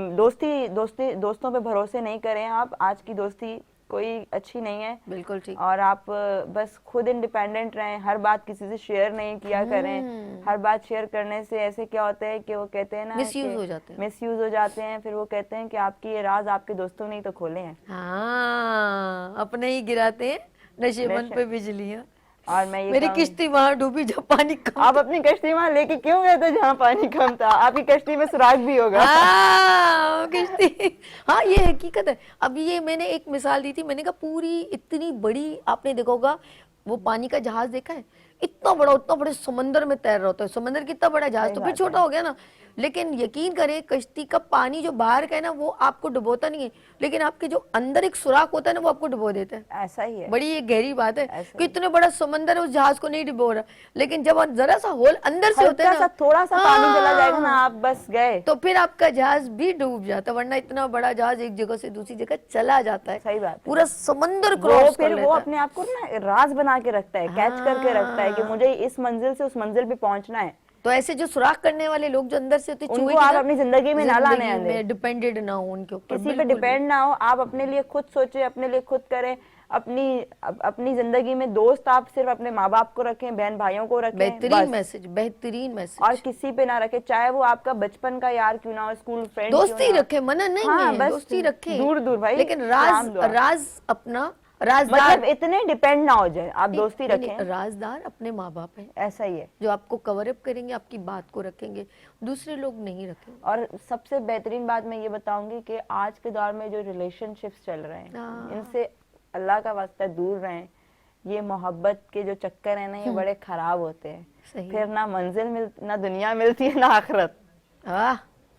दोस्तों पे भरोसे नहीं करें आप। आज की दोस्ती कोई अच्छी नहीं है। बिल्कुल ठीक। और आप बस खुद इंडिपेंडेंट रहें, हर बात किसी से शेयर नहीं किया करें। हर बात शेयर करने से ऐसे क्या होता है कि वो कहते हैं ना, मिसयूज हो जाते हैं। मिसयूज हो जाते हैं। फिर वो कहते हैं कि आपकी ये राज आपके दोस्तों ने ही तो खोले हैं। हाँ, अपने ही गिराते हैं नशेबंद पे बिजलियां। और मैं ये मेरी कहूंगी- किश्ती वहां डूबी जब पानी कम आप अपनी कश्ती वहां लेके क्यों गए थे जहाँ पानी कम था? आपकी कश्ती में सुराग भी होगा। हाँ किश्ती, हाँ ये हकीकत है। अब ये मैंने एक मिसाल दी थी, मैंने कहा पूरी इतनी बड़ी, आपने देखा होगा वो पानी का जहाज देखा है, इतना बड़ा, उतना बड़े समंदर में तैर रहा होता है, समंदर कितना बड़ा जहाज, सही तो फिर बात छोटा हो गया ना। लेकिन यकीन करें कि का पानी जो बाहर का है ना वो आपको डुबोता नहीं है, लेकिन आपके जो अंदर एक सुराख होता है ना वो आपको डुबो देता है। ऐसा ही है। बड़ी ये गहरी बात है ऐसा कि इतने बड़ा समंदर है, उस जहाज को नहीं डुबो रहा, लेकिन जब जरा सा होल अंदर से होता है हल्का ना, सा थोड़ा सा पानी चला जाएगा ना, हाँ, आप बस गए। तो फिर आपका जहाज भी डूब जाता है, वरना इतना बड़ा जहाज एक जगह से दूसरी जगह चला जाता है, सही बात है। पूरा समंदर वो क्रॉस कर फिर वो लेता है। अपने आप को ना राज बना के रखता है, कैच करके रखता है कि मुझे इस मंजिल से उस मंजिल पे पहुंचना है। तो ऐसे जो सुराख करने वाले लोग जो अंदर से होते हैं, उनको चूहे की आप तरह, अपनी जिंदगी में ना लाने जिंदगी दें। में डिपेंडेड ना हो उनके ऊपर, किसी पे बिल्कुल भी। डिपेंड ना हो, आप अपने लिए खुद सोचें, अपने लिए खुद करें। अपनी जिंदगी में दोस्त आप सिर्फ अपने माँ बाप को रखें, बहन भाइयों को रखें, बेहतरीन बस। मैसेज, बेहतरीन मैसेज। और किसी पे ना रखें, चाहे वो आपका बचपन का यार क्यों ना हो, स्कूल फ्रेंड दोस्ती रखे, मना नहीं हाँ, है, बस दोस्ती रखे, दूर दूर भाई, लेकिन सलाम राज दुआ। राज अपना राजदार, मतलब इतने डिपेंड ना हो जाए, आप दोस्ती नहीं, नहीं, रखें। राजदार अपने माँ बाप है, ऐसा ही है। जो आपको कवर अप करेंगे, आपकी बात को रखेंगे, दूसरे लोग नहीं रखेंगे। और सबसे बेहतरीन बात मैं ये बताऊंगी कि आज के दौर में जो रिलेशनशिप्स चल रहे हैं, हाँ। इनसे अल्लाह का वास्ता दूर रहें। ये मोहब्बत के जो चक्कर है ना, ये बड़े खराब होते हैं। सही फिर ना मंजिल ना दुनिया मिलती है ना आखिरत। वाह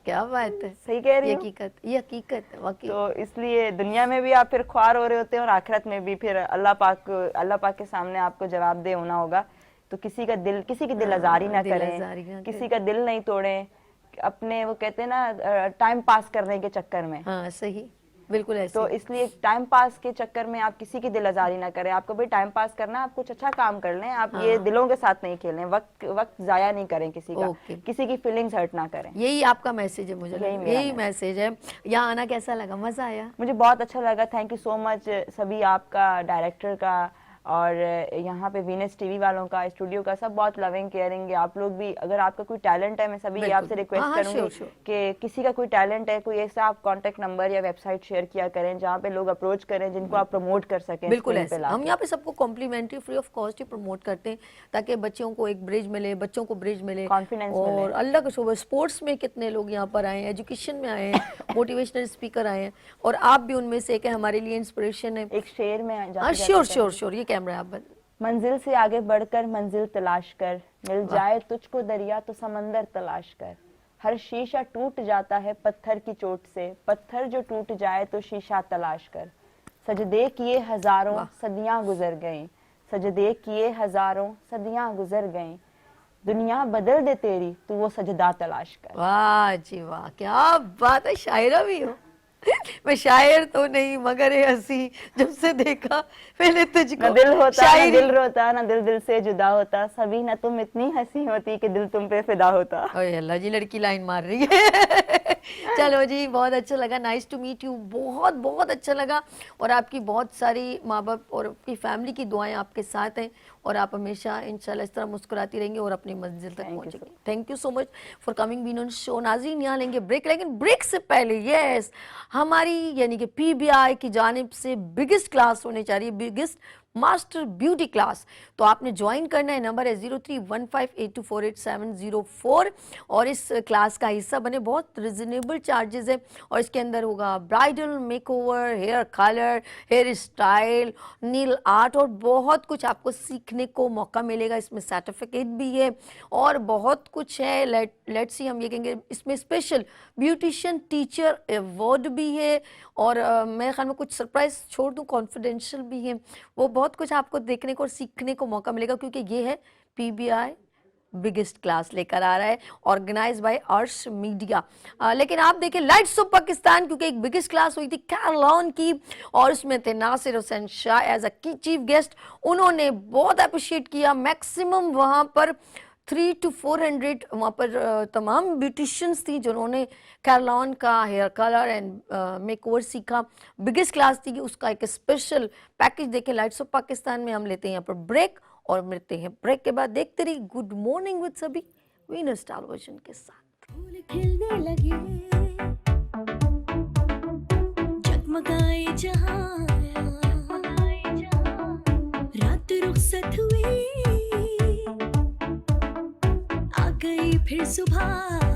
क्या बात है, सही कह रही ये हूँ? हकीकत, ये हकीकत है वाकई। तो इसलिए दुनिया में भी आप फिर ख्वार हो रहे होते हैं और आखिरत में भी फिर अल्लाह पाक के सामने आपको जवाबदेह होना होगा। तो किसी की दिल आजारी ना दिल करें, आजारी ना किसी का दिल नहीं तोड़ें, अपने वो कहते हैं ना टाइम पास करने के चक्कर में। हाँ सही, बिल्कुल ऐसे। तो इसलिए टाइम पास के चक्कर में आप किसी की दिल आजारी ना करें। आपको भी टाइम पास करना है, आप कुछ अच्छा काम कर लें, आप ये दिलों के साथ नहीं खेलें, वक्त जाया नहीं करें किसी का, ओके। किसी की फीलिंग्स हर्ट ना करें। यही आपका मैसेज है, मुझे यही लगा, मेरा यही मैसेज है। यहाँ आना कैसा लगा, मजा आया? मुझे बहुत अच्छा लगा, थैंक यू सो मच सभी, आपका, डायरेक्टर का, और यहाँ पे वीनस टीवी वालों का, स्टूडियो का, सब बहुत लविंग केयरिंग है। आप लोग भी, अगर आपका कोई टैलेंट है, मैं सभी बिल्कुल। आपसे रिक्वेस्ट हाँ, करूंगी sure। कि किसी का कोई टैलेंट है, कोई ऐसा आप कांटेक्ट नंबर या वेबसाइट शेयर किया करें जहाँ पे लोग अप्रोच करें, जिनको आप प्रमोट कर सकें। बिल्कुल screen ऐसे, पे लाके। हम यहाँ पे सबको कॉम्प्लीमेंट्री फ्री ऑफ कॉस्ट ही प्रमोट करते हैं, ताकि बच्चों को एक ब्रिज मिले, बच्चों को ब्रिज मिले, Confidence और मिले। अल्लाह का शुक्र, स्पोर्ट्स में कितने लोग यहाँ पर आए हैं, एजुकेशन में आए हैं, मोटिवेशनल स्पीकर आए हैं, और आप भी उनमें से एक हमारे लिए इंस्पिरेशन है। एक शेर में हाँ जाते श्योर जाते श्योर श्योर, ये कैमरा आप बंद। मंजिल से आगे बढ़कर मंजिल तलाश कर, मिल जाए तुझको दरिया तो समंदर तलाश कर। हर शीशा टूट जाता है पत्थर की चोट से, पत्थर जो टूट जाए तो शीशा तलाश कर। सजदे किए हजारों सदियां गुजर गईं, सजदे किए हजारों सदियां गुजर गईं, दुनिया बदल दे तेरी तू वो सजदा तलाश कर। वाह जी वाह, क्या बात है, शायरा भी हो। मैं शायर तो नहीं, मगर ये हंसी जब से देखा मैंने तुझको, न दिल होता न शायरी, दिल रोता, न दिल दिल से जुदा होता, सभी न तुम इतनी हंसी होती कि दिल तुम पे फिदा होता। ओए अल्लाह जी, लड़की लाइन मार रही है। चलो जी, बहुत अच्छा लगा, नाइस टू मीट यू, बहुत बहुत अच्छा लगा। और आपकी बहुत सारी माँ बाप और आपकी फैमिली की दुआएं आपके साथ हैं, और आप हमेशा इंशाल्लाह इस तरह मुस्कुराती रहेंगे और अपनी मंजिल तक पहुंचेंगे। Thank you so much for coming been on show. नाज़रीन, यहाँ लेंगे ब्रेक, लेकिन ब्रेक से पहले यस, हमारी यानी कि PBI की जानिब से बिगेस्ट क्लास होने जा रही है, बिगेस्ट मास्टर ब्यूटी क्लास। तो आपने ज्वाइन करना है, नंबर है 031582487004, और इस क्लास का हिस्सा बने। बहुत रिजनेबल चार्जेस है, और इसके अंदर होगा bridal makeover, hair colour, hair style, nail art, और बहुत कुछ आपको सीखने को मौका मिलेगा। इसमें सर्टिफिकेट भी है और बहुत कुछ है। लेट्स सी, हम ये कहेंगे इसमें स्पेशल ब्यूटिशियन टीचर अवार्ड भी है, और मेरे ख्याल में कुछ सरप्राइज छोड़ दूं, कॉन्फिडेंशियल भी है। वो बहुत कुछ आपको देखने को और सीखने को मौका मिलेगा, क्योंकि ये है PBI बिगेस्ट क्लास लेकर आ रहा है, ऑर्गेनाइज बाय अर्श मीडिया। लेकिन आप देखें लाइट्स ऑफ पाकिस्तान, क्योंकि एक बिगेस्ट क्लास हुई थी कैरलॉन की, और उसमें थे नासिर हुसैन शाह एज अ की चीफ गेस्ट। उन्होंने बहुत अप्रिशिएट किया, मैक्सिमम वहाँ पर 300 to 400 वहाँ पर तमाम ब्यूटिशियंस थी जिन्होंने कैरलॉन का हेयर कलर एंड मेकओवर सीखा। बिगेस्ट क्लास थी, उसका एक स्पेशल पैकेज देखें लाइट्स ऑफ पाकिस्तान में। हम लेते हैं यहाँ पर ब्रेक, और मिलते हैं ब्रेक के बाद। देखते रहिए गुड मॉर्निंग विद सभी वीनस टेलीविजन के साथ। फूल खिलने लगे, जगमगाए जहां, रात रुखसत हुई, फिर सुबह